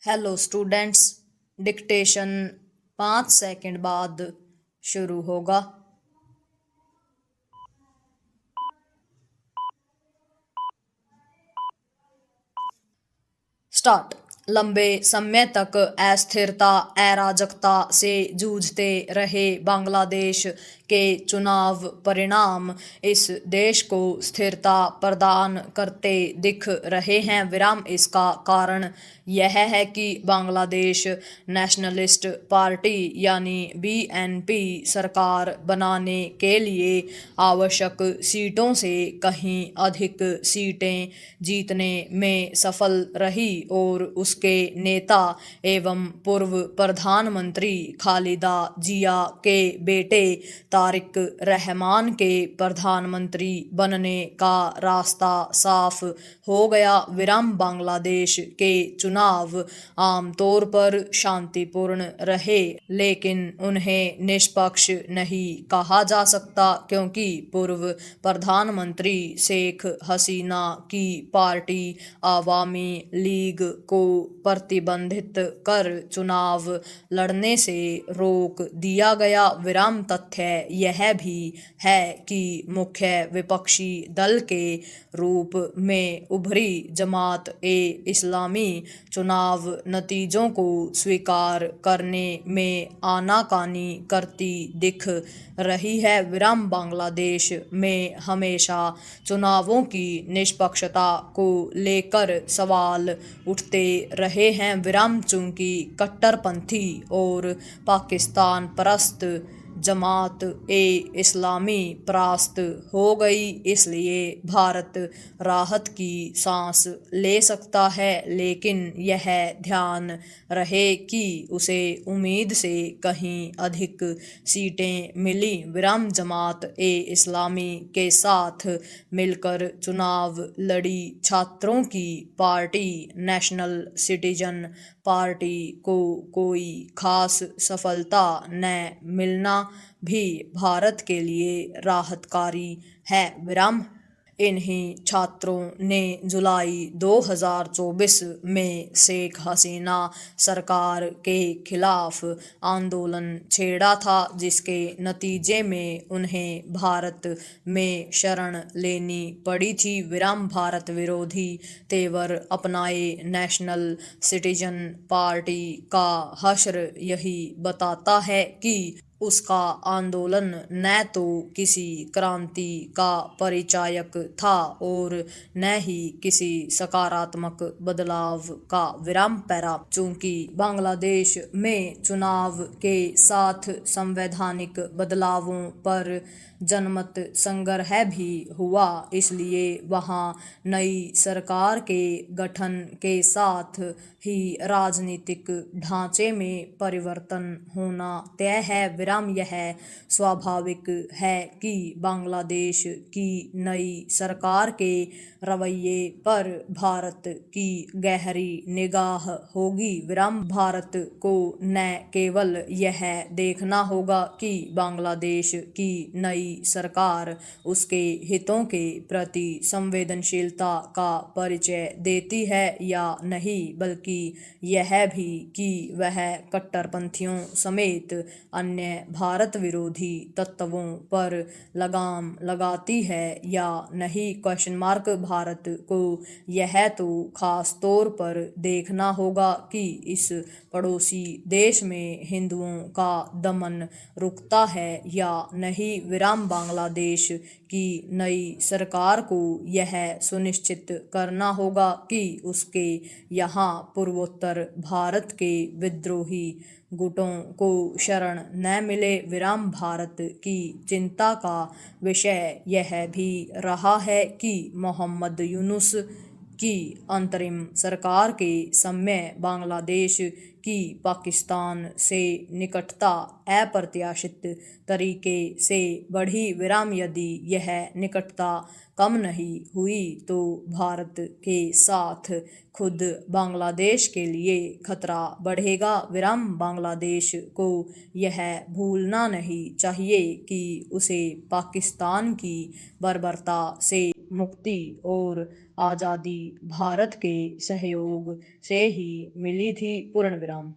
Hello students. Dictation 5 second बाद शुरू होगा। स्टार्ट। लंबे समय तक अस्थिरता अराजकता से जूझते रहे बांग्लादेश के चुनाव परिणाम इस देश को स्थिरता प्रदान करते दिख रहे हैं। विराम इसका कारण यह है कि बांग्लादेश नेशनलिस्ट पार्टी यानी बीएनपी सरकार बनाने के लिए आवश्यक सीटों से कहीं अधिक सीटें जीतने में सफल रही और उसके नेता एवं पूर्व प्रधानमंत्री खालिदा जिया के बेटे तारिक रहमान के प्रधानमंत्री बनने का रास्ता साफ हो गया। विराम बांग्लादेश के चुनाव आमतौर पर शांतिपूर्ण रहे, लेकिन उन्हें निष्पक्ष नहीं कहा जा सकता क्योंकि पूर्व प्रधानमंत्री शेख हसीना की पार्टी आवामी लीग को प्रतिबंधित कर चुनाव लड़ने से रोक दिया गया। विराम तथ्य यह भी है कि मुख्य विपक्षी दल के रूप में उभरी जमात ए इस्लामी चुनाव नतीजों को स्वीकार करने में आनाकानी करती दिख रही है। विराम बांग्लादेश में हमेशा चुनावों की निष्पक्षता को लेकर सवाल उठते रहे हैं। विराम चूंकि कट्टरपंथी और पाकिस्तान परस्त जमात ए इस्लामी परास्त हो गई, इसलिए भारत राहत की सांस ले सकता है, लेकिन यह ध्यान रहे कि उसे उम्मीद से कहीं अधिक सीटें मिली। विराम जमात ए इस्लामी के साथ मिलकर चुनाव लड़ी छात्रों की पार्टी नेशनल सिटीजन पार्टी को कोई खास सफलता न मिलना भी भारत के लिए राहतकारी है। विराम इन्हीं छात्रों ने जुलाई 2024 में शेख हसीना सरकार के खिलाफ आंदोलन छेड़ा था, जिसके नतीजे में उन्हें भारत में शरण लेनी पड़ी थी। विराम भारत विरोधी तेवर अपनाए नेशनल सिटीजन पार्टी का हश्र यही बताता है कि उसका आंदोलन न तो किसी क्रांति का परिचायक था और न ही किसी सकारात्मक बदलाव का। विराम पैरा चूंकि बांग्लादेश में चुनाव के साथ संवैधानिक बदलावों पर जनमत संग्रह भी हुआ, इसलिए वहां नई सरकार के गठन के साथ ही राजनीतिक ढांचे में परिवर्तन होना तय है। विराम यह स्वाभाविक है कि बांग्लादेश की नई सरकार के रवैये पर भारत की गहरी निगाह होगी। विराम भारत को न केवल यह देखना होगा कि बांग्लादेश की नई सरकार उसके हितों के प्रति संवेदनशीलता का परिचय देती है या नहीं, बल्कि यह भी कि वह कट्टरपंथियों समेत अन्य भारत विरोधी तत्वों पर लगाम लगाती है या नहीं। भारत को यह तो खास तौर पर देखना होगा कि इस पड़ोसी देश में हिंदुओं का दमन रुकता है या नहीं। विराम बांग्लादेश की नई सरकार को यह सुनिश्चित करना होगा कि उसके यहाँ पूर्वोत्तर भारत के विद्रोही गुटों को शरण न मिले। विराम भारत की चिंता का विषय यह भी रहा है कि मोहम्मद यूनुस की अंतरिम सरकार के समय बांग्लादेश की पाकिस्तान से निकटता अप्रत्याशित तरीके से बढ़ी। विराम यदि यह निकटता कम नहीं हुई तो भारत के साथ खुद बांग्लादेश के लिए खतरा बढ़ेगा। विराम बांग्लादेश को यह भूलना नहीं चाहिए कि उसे पाकिस्तान की बर्बरता से मुक्ति और आज़ादी भारत के सहयोग से ही मिली थी। पूर्ण विराम।